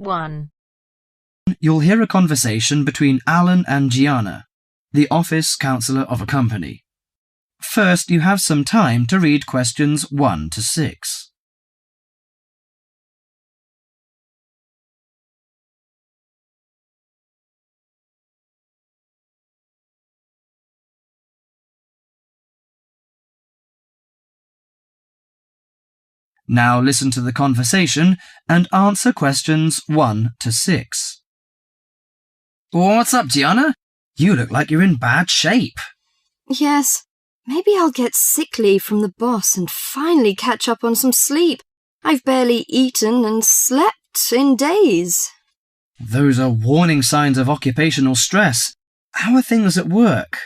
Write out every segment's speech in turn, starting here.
1. You'll hear a conversation between Alan and Gianna, the office counsellor of a company. First, you have some time to read questions 1 to 6. Now listen to the conversation and answer questions 1 to 6. What's up, Gianna? You look like you're in bad shape. Yes, maybe I'll get sick leave from the boss and finally catch up on some sleep. I've barely eaten and slept in days. Those are warning signs of occupational stress. How are things at work?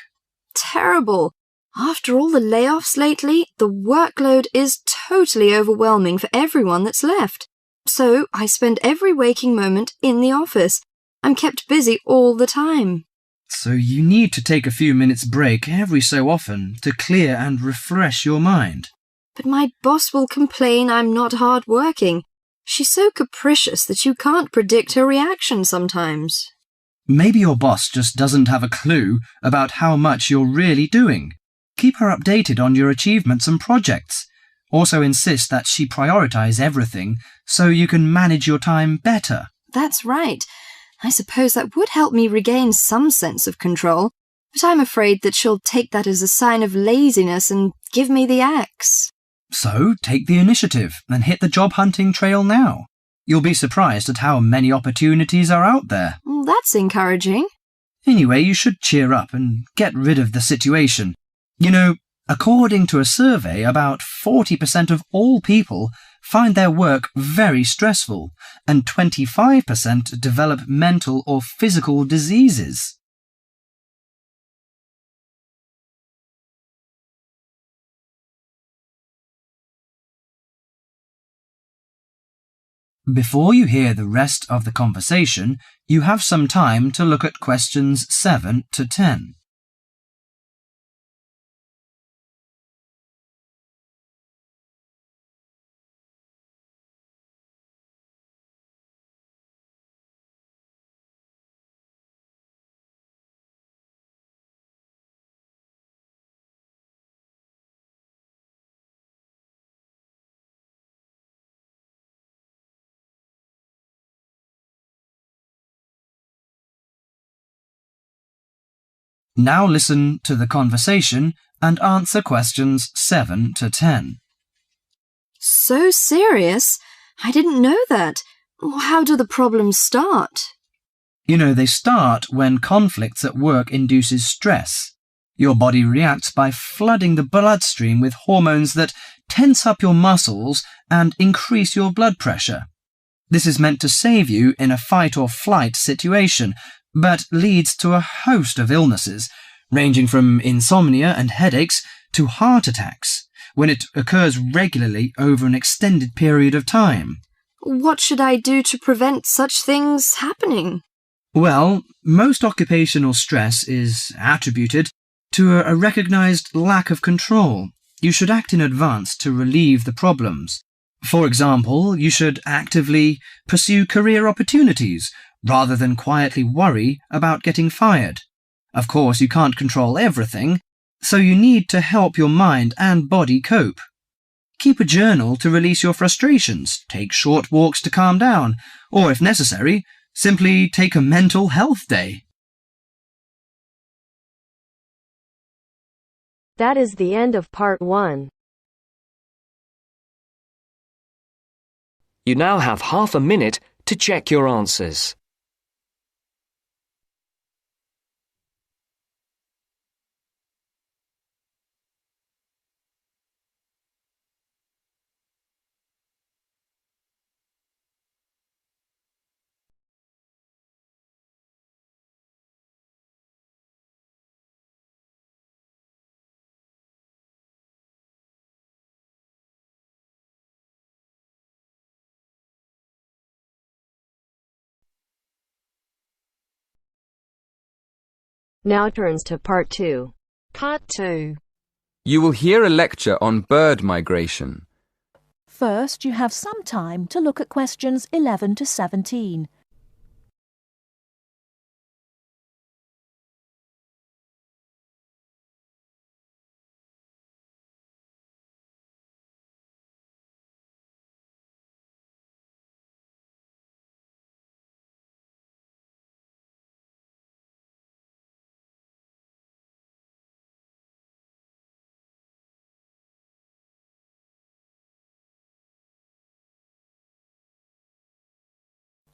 Terrible. After all the layoffs lately, the workload is totally overwhelming for everyone that's left. So I spend every waking moment in the office. I'm kept busy all the time. So you need to take a few minutes break every so often to clear and refresh your mind. But my boss will complain I'm not hard-working. She's so capricious that you can't predict her reaction sometimes. Maybe your boss just doesn't have a clue about how much you're really doing. Keep her updated on your achievements and projects. Also insist that she prioritize everything so you can manage your time better. That's right. I suppose that would help me regain some sense of control, but I'm afraid that she'll take that as a sign of laziness and give me the axe. So take the initiative and hit the job hunting trail now. You'll be surprised at how many opportunities are out there. That's encouraging. Anyway, you should cheer up and get rid of the situation. You know, according to a survey, about 40% of all people find their work very stressful, and 25% develop mental or physical diseases. Before you hear the rest of the conversation, you have some time to look at questions 7 to 10. Now listen to the conversation and answer questions 7 to 10. So serious? I didn't know that. How do the problems start? You know, they start when conflicts at work induces stress. Your body reacts by flooding the bloodstream with hormones that tense up your muscles and increase your blood pressure. This is meant to save you in a fight or flight situation, but leads to a host of illnesses, ranging from insomnia and headaches to heart attacks, when it occurs regularly over an extended period of time. What should I do to prevent such things happening? Well, most occupational stress is attributed to a recognized lack of control. You should act in advance to relieve the problems. For example, you should actively pursue career opportunities rather than quietly worry about getting fired. Of course, you can't control everything, so you need to help your mind and body cope. Keep a journal to release your frustrations, take short walks to calm down, or if necessary, simply take a mental health day. That is the end of part 1. You now have half a minute to check your answers. Now turns to part 2. Part 2. You will hear a lecture on bird migration. First, you have some time to look at questions 11 to 17.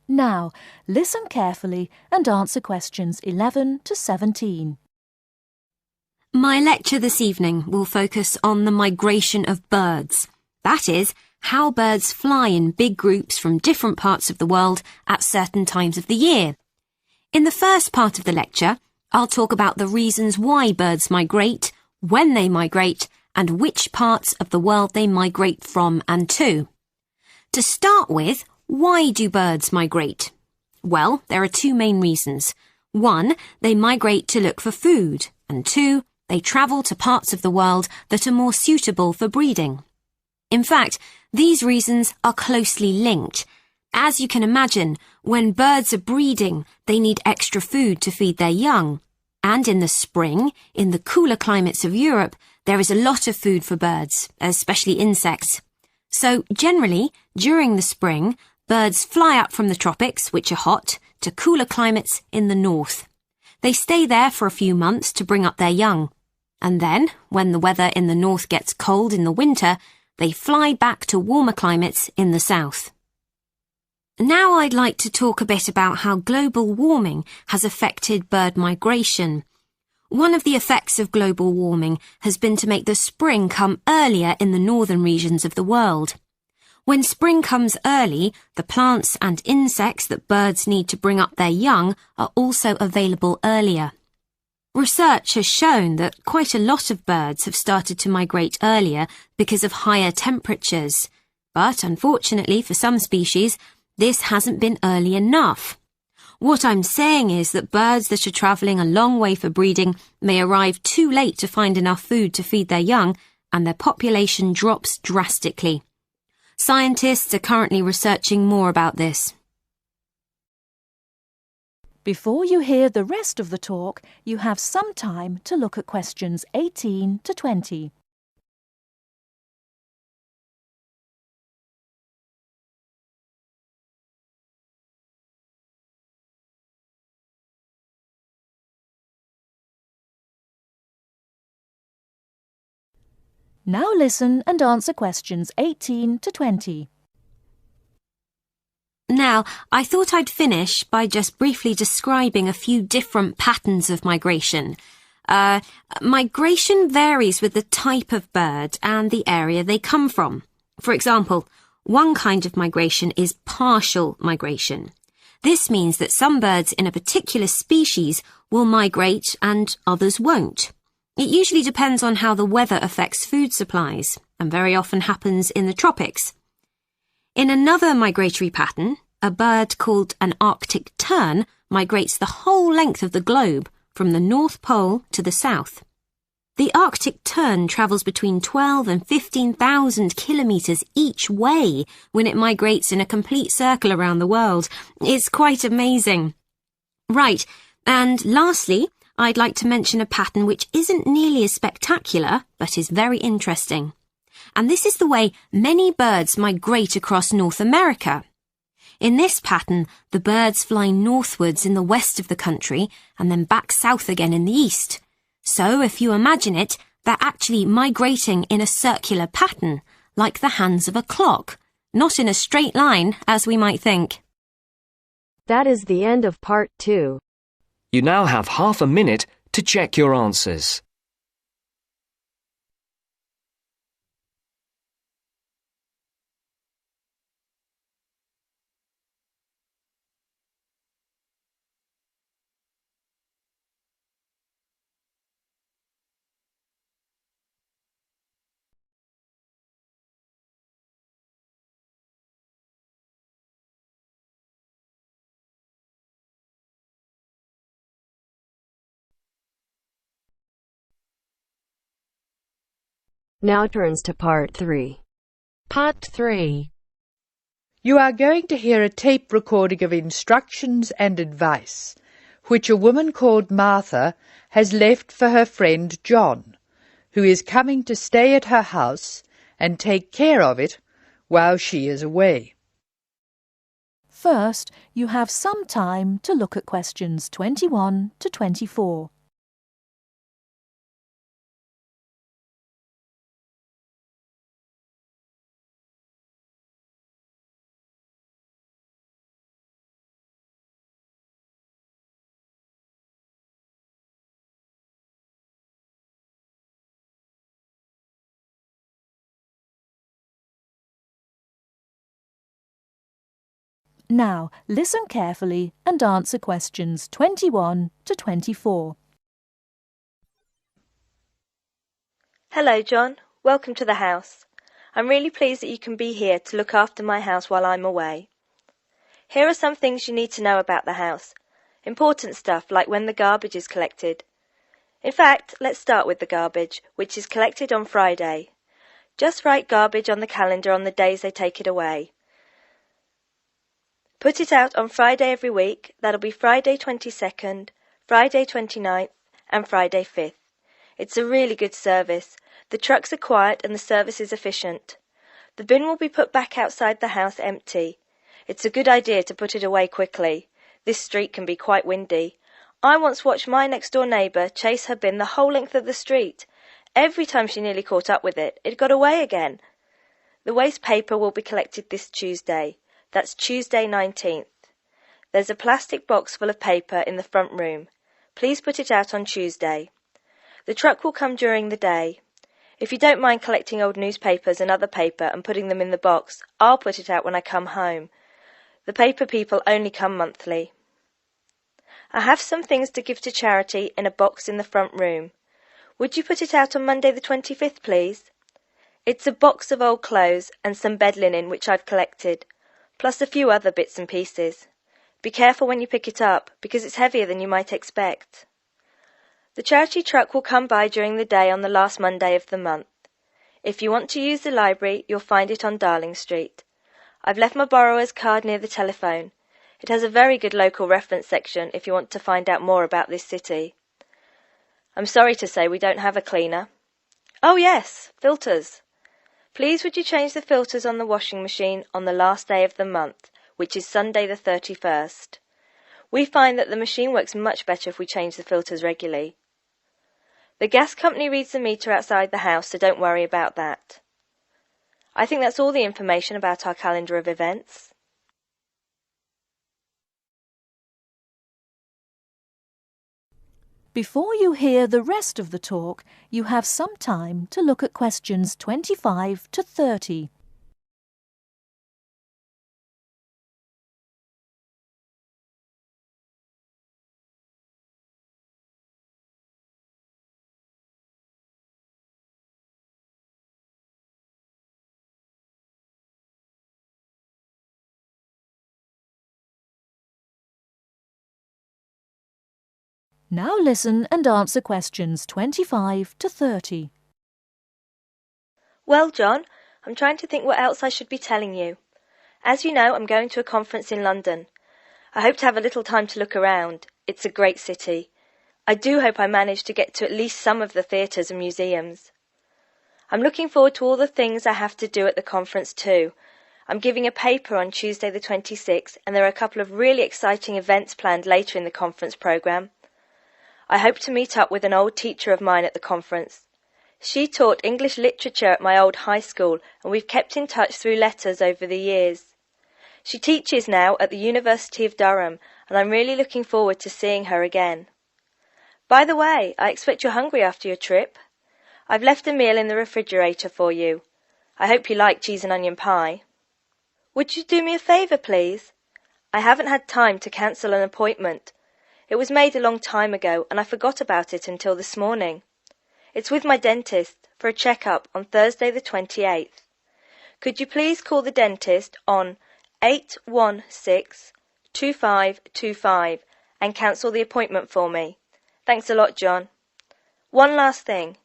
Now, listen carefully and answer questions 11 to 17. My lecture this evening will focus on the migration of birds. That is, how birds fly in big groups from different parts of the world at certain times of the year. In the first part of the lecture, I'll talk about the reasons why birds migrate, when they migrate, and which parts of the world they migrate from and to. To start with, why do birds migrate? Well, there are two main reasons. One, they migrate to look for food, and two, they travel to parts of the world that are more suitable for breeding. In fact, these reasons are closely linked. As you can imagine, when birds are breeding, they need extra food to feed their young. And in the spring, in the cooler climates of Europe, there is a lot of food for birds, especially insects. So generally, during the spring, birds fly up from the tropics, which are hot, to cooler climates in the north. They stay there for a few months to bring up their young. And then, when the weather in the north gets cold in the winter, they fly back to warmer climates in the south. Now I'd like to talk a bit about how global warming has affected bird migration. One of the effects of global warming has been to make the spring come earlier in the northern regions of the world. When spring comes early, the plants and insects that birds need to bring up their young are also available earlier. Research has shown that quite a lot of birds have started to migrate earlier because of higher temperatures. But unfortunately for some species, this hasn't been early enough. What I'm saying is that birds that are travelling a long way for breeding may arrive too late to find enough food to feed their young, and their population drops drastically. Scientists are currently researching more about this. Before you hear the rest of the talk, you have some time to look at questions 18 to 20. Now listen and answer questions 18 to 20. Now, I thought I'd finish by just briefly describing a few different patterns of migration. Migration varies with the type of bird and the area they come from. For example, one kind of migration is partial migration. This means that some birds in a particular species will migrate and others won't. It usually depends on how the weather affects food supplies, and very often happens in the tropics. In another migratory pattern, a bird called an Arctic tern migrates the whole length of the globe, from the North Pole to the South. The Arctic tern travels between 12 and 15,000 kilometres each way when it migrates in a complete circle around the world. It's quite amazing. Right, and lastly, I'd like to mention a pattern which isn't nearly as spectacular, but is very interesting. And this is the way many birds migrate across North America. In this pattern, the birds fly northwards in the west of the country and then back south again in the east. So, if you imagine it, they're actually migrating in a circular pattern, like the hands of a clock, not in a straight line, as we might think. That is the end of part 2. You now have half a minute to check your answers. Now turns to part 3. Part 3. You are going to hear a tape recording of instructions and advice, which a woman called Martha has left for her friend John, who is coming to stay at her house and take care of it while she is away. First, you have some time to look at questions 21 to 24. Now, listen carefully and answer questions 21 to 24. Hello, John. Welcome to the house. I'm really pleased that you can be here to look after my house while I'm away. Here are some things you need to know about the house. Important stuff like when the garbage is collected. In fact, let's start with the garbage, which is collected on Friday. Just write garbage on the calendar on the days they take it away. Put it out on Friday every week. That'll be Friday 22nd, Friday 29th, and Friday 5th. It's a really good service. The trucks are quiet and the service is efficient. The bin will be put back outside the house empty. It's a good idea to put it away quickly. This street can be quite windy. I once watched my next-door neighbour chase her bin the whole length of the street. Every time she nearly caught up with it, it got away again. The waste paper will be collected this Tuesday. That's Tuesday 19th. There's a plastic box full of paper in the front room. Please put it out on Tuesday. The truck will come during the day. If you don't mind collecting old newspapers and other paper and putting them in the box, I'll put it out when I come home. The paper people only come monthly. I have some things to give to charity in a box in the front room. Would you put it out on Monday the 25th, please? It's a box of old clothes and some bed linen which I've collected, plus a few other bits and pieces. Be careful when you pick it up, because it's heavier than you might expect. The charity truck will come by during the day on the last Monday of the month. If you want to use the library, you'll find it on Darling Street. I've left my borrower's card near the telephone. It has a very good local reference section if you want to find out more about this city. I'm sorry to say we don't have a cleaner. Oh yes, filters. Please would you change the filters on the washing machine on the last day of the month, which is Sunday the 31st. We find that the machine works much better if we change the filters regularly. The gas company reads the meter outside the house, so don't worry about that. I think that's all the information about our calendar of events. Before you hear the rest of the talk, you have some time to look at questions 25 to 30. Now listen and answer questions 25 to 30. Well, John, I'm trying to think what else I should be telling you. As you know, I'm going to a conference in London. I hope to have a little time to look around. It's a great city. I do hope I manage to get to at least some of the theatres and museums. I'm looking forward to all the things I have to do at the conference too. I'm giving a paper on Tuesday the 26th, and there are a couple of really exciting events planned later in the conference programme. I hope to meet up with an old teacher of mine at the conference. She taught English literature at my old high school, and we've kept in touch through letters over the years. She teaches now at the University of Durham, and I'm really looking forward to seeing her again. By the way, I expect you're hungry after your trip. I've left a meal in the refrigerator for you. I hope you like cheese and onion pie. Would you do me a favour, please? I haven't had time to cancel an appointment. It was made a long time ago, and I forgot about it until this morning. It's with my dentist for a check-up on Thursday the 28th. Could you please call the dentist on 816-2525 and cancel the appointment for me? Thanks a lot, John. One last thing.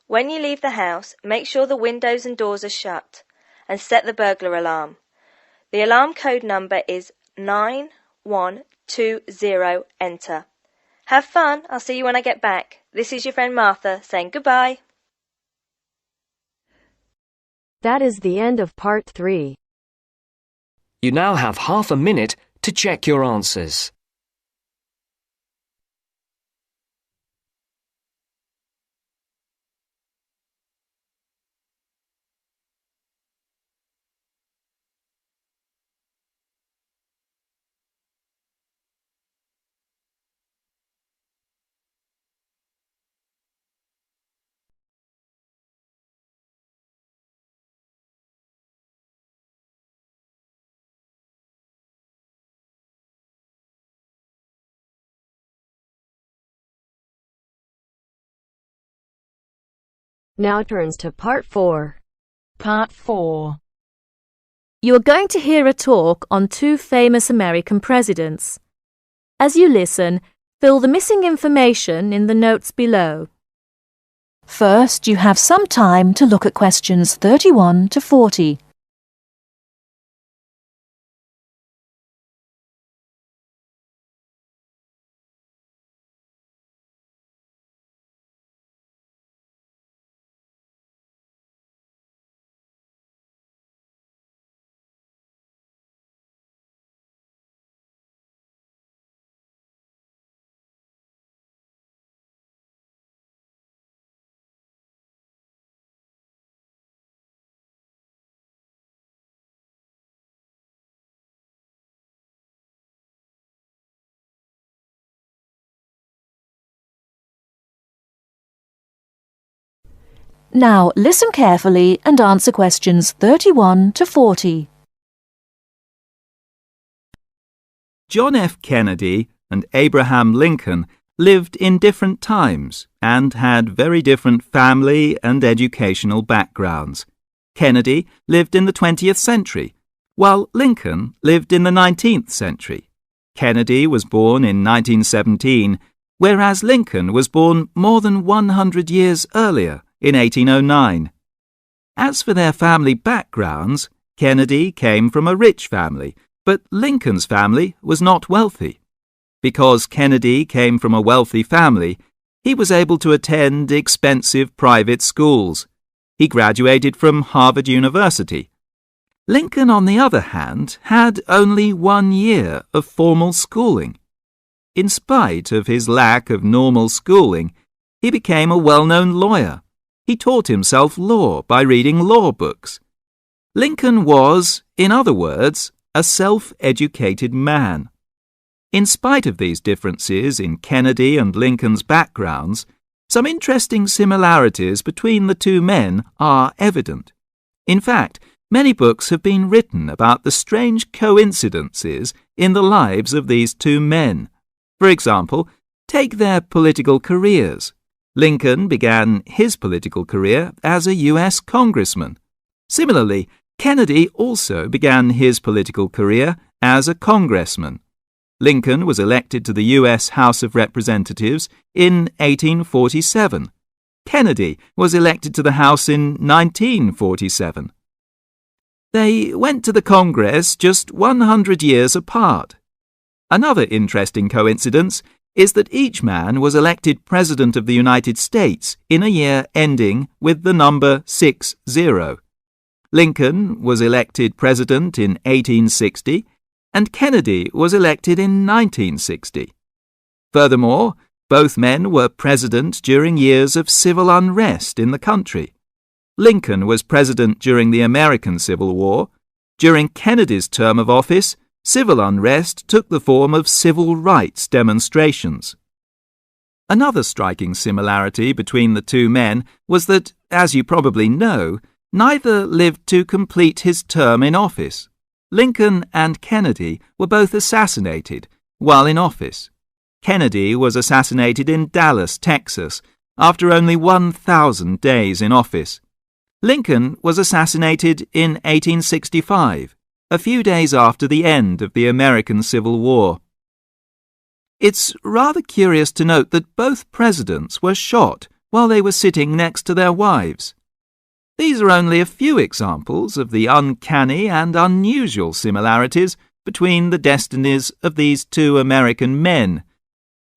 When you leave the house, make sure the windows and doors are shut. and set the burglar alarm. The alarm code number is 9120, enter. Have fun, I'll see you when I get back. This is your friend Martha saying goodbye. That is the end of part 3. You now have half a minute to check your answers. Now turns to part 4. Part 4. You are going to hear a talk on 2 famous American presidents. As you listen, fill the missing information in the notes below. First, you have some time to look at questions 31 to 40. Now, listen carefully and answer questions 31 to 40. John F. Kennedy and Abraham Lincoln lived in different times and had very different family and educational backgrounds. Kennedy lived in the 20th century, while Lincoln lived in the 19th century. Kennedy was born in 1917, whereas Lincoln was born more than 100 years earlier, in 1809. As for their family backgrounds, Kennedy came from a rich family, but Lincoln's family was not wealthy. Because Kennedy came from a wealthy family, he was able to attend expensive private schools. He graduated from Harvard University. Lincoln, on the other hand, had only 1 year of formal schooling. In spite of his lack of normal schooling, he became a well-known lawyer. He taught himself law by reading law books. Lincoln was, in other words, a self-educated man. In spite of these differences in Kennedy and Lincoln's backgrounds, some interesting similarities between the 2 men are evident. In fact, many books have been written about the strange coincidences in the lives of these 2 men. For example, take their political careers. Lincoln began his political career as a U.S. congressman. Similarly, Kennedy also began his political career as a congressman. Lincoln was elected to the U.S. House of Representatives in 1847. Kennedy was elected to the House in 1947. They went to the Congress just 100 years apart. Another interesting coincidence is that each man was elected President of the United States in a year ending with the number 60. Lincoln was elected President in 1860, and Kennedy was elected in 1960. Furthermore, both men were president during years of civil unrest in the country. Lincoln was president during the American Civil War. During Kennedy's term of office, civil unrest took the form of civil rights demonstrations. Another striking similarity between the 2 men was that, as you probably know, neither lived to complete his term in office. Lincoln and Kennedy were both assassinated while in office. Kennedy was assassinated in Dallas, Texas, after only 1,000 days in office. Lincoln was assassinated in 1865. A few days after the end of the American Civil War. It's rather curious to note that both presidents were shot while they were sitting next to their wives. These are only a few examples of the uncanny and unusual similarities between the destinies of these two American men,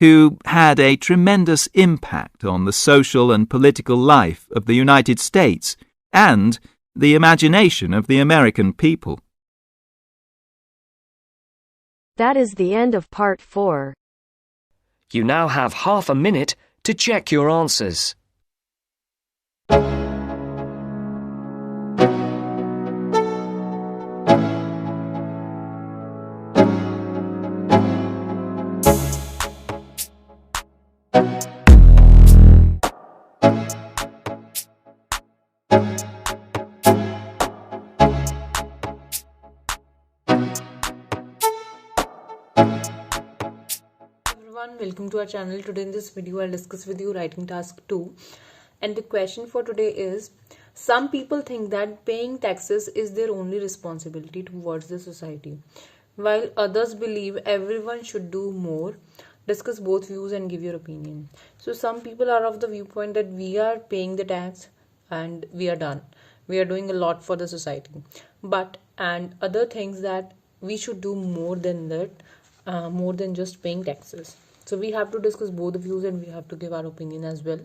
who had a tremendous impact on the social and political life of the United States and the imagination of the American people. That is the end of part 4. You now have half a minute to check your answers. Everyone, welcome to our channel. Today in this video I'll discuss with you writing task 2, and the question for today is: some people think that paying taxes is their only responsibility towards the society, while others believe everyone should do more. Discuss both views and give your opinion. So some people are of the viewpoint that we are paying the tax and we are done, we are doing a lot for the society, and other things that we should do more than that, more than just paying taxes. So we have to discuss both the views and we have to give our opinion as well.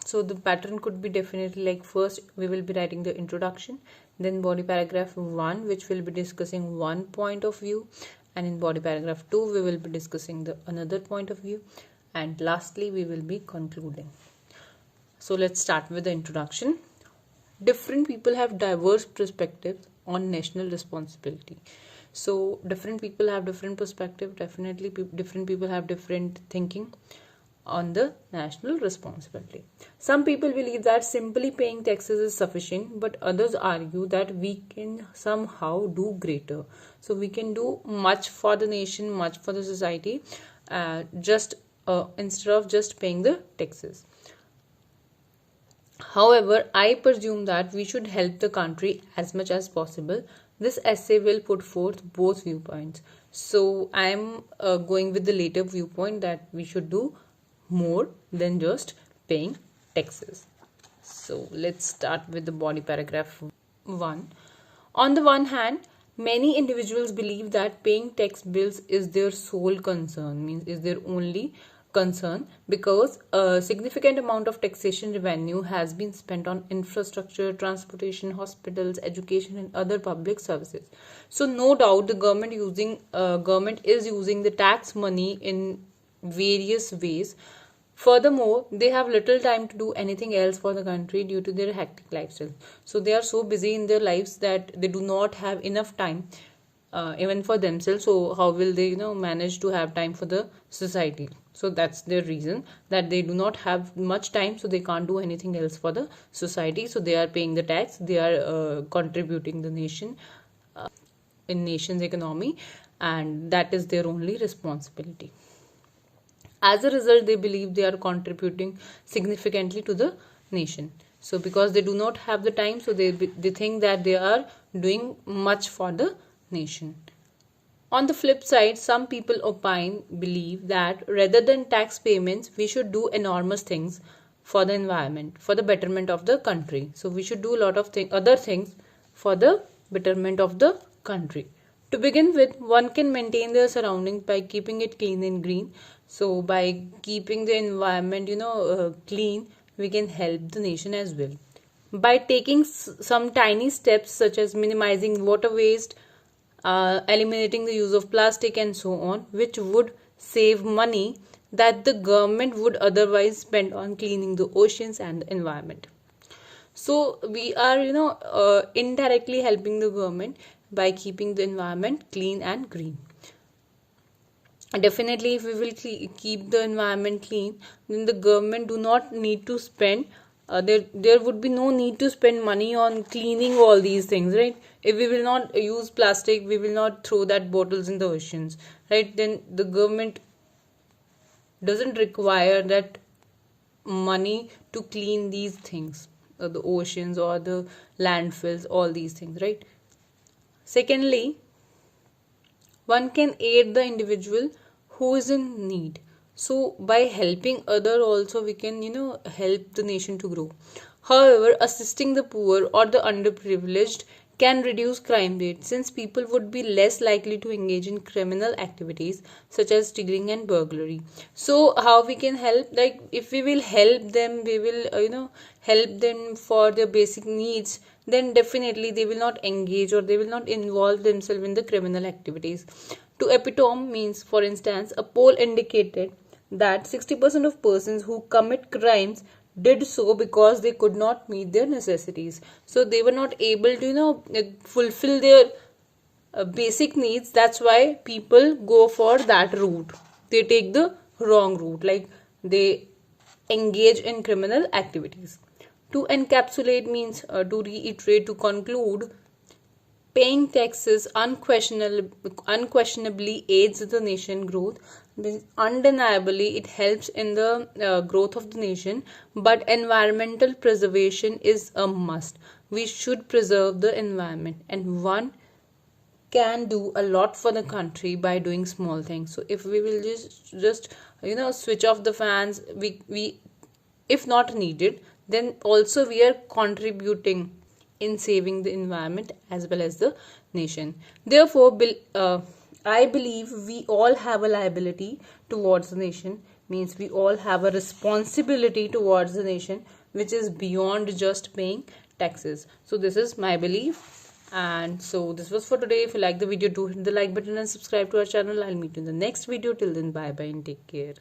So the pattern could be definitely like: first we will be writing the introduction, then body paragraph 1, which will be discussing one point of view, and in body paragraph 2 we will be discussing the another point of view, and lastly we will be concluding. So let's start with the introduction. Different people have diverse perspectives on national responsibility. So different people have different perspective. Definitely different people have different thinking on the national responsibility. Some people believe that simply paying taxes is sufficient, but others argue that we can somehow do greater. So we can do much for the nation, much for the society, instead of just paying the taxes. However, I presume that we should help the country as much as possible. This essay will put forth both viewpoints. So I am going with the later viewpoint that we should do more than just paying taxes. So let's start with the body paragraph 1. On the one hand, many individuals believe that paying tax bills is their sole concern, means is their only concern, because a significant amount of taxation revenue has been spent on infrastructure, transportation, hospitals, education and other public services. So no doubt the government is using the tax money in various ways. Furthermore, they have little time to do anything else for the country due to their hectic lifestyle. So they are so busy in their lives that they do not have enough time even for themselves. So how will they manage to have time for the society? So that's their reason, that they do not have much time, so they can't do anything else for the society. So they are paying the tax, they are contributing the nation in nation's economy, and that is their only responsibility. As a result, they believe they are contributing significantly to the nation. So because they do not have the time, so they think that they are doing much for the nation. On the flip side, some people believe that rather than tax payments, we should do enormous things for the environment, for the betterment of the country. So we should do a lot of other things for the betterment of the country. To begin with, one can maintain their surroundings by keeping it clean and green. So by keeping the environment, clean, we can help the nation as well. By taking some tiny steps such as minimizing water waste, eliminating the use of plastic and so on, which would save money that the government would otherwise spend on cleaning the oceans and the environment. So we are indirectly helping the government by keeping the environment clean and green. Definitely, if we will keep the environment clean, then the government do not need to spend there would be no need to spend money on cleaning all these things, right? If we will not use plastic, we will not throw that bottles in the oceans, right? Then the government doesn't require that money to clean these things, the oceans or the landfills, all these things, right? Secondly, one can aid the individual who is in need. So by helping other also, we can help the nation to grow. However, assisting the poor or the underprivileged can reduce crime rate, since people would be less likely to engage in criminal activities such as stealing and burglary. So how we can help? Like, if we will help them, we will help them for their basic needs, then definitely they will not engage or they will not involve themselves in the criminal activities. To epitome means, for instance, a poll indicated that 60% of persons who commit crimes did so because they could not meet their necessities. So they were not able to fulfill their basic needs. That's why people go for that route. They take the wrong route, like they engage in criminal activities. To encapsulate means, to reiterate, to conclude, paying taxes unquestionably aids the nation growth. Undeniably, it helps in the growth of the nation, but environmental preservation is a must. We should preserve the environment, and one can do a lot for the country by doing small things. So if we will just switch off the fans, we if not needed, then also we are contributing in saving the environment as well as the nation. Therefore, I believe we all have a liability towards the nation, means we all have a responsibility towards the nation, which is beyond just paying taxes. So this is my belief. And so this was for today. If you like the video, do hit the like button and subscribe to our channel. I'll meet you in the next video. Till then, bye bye and take care.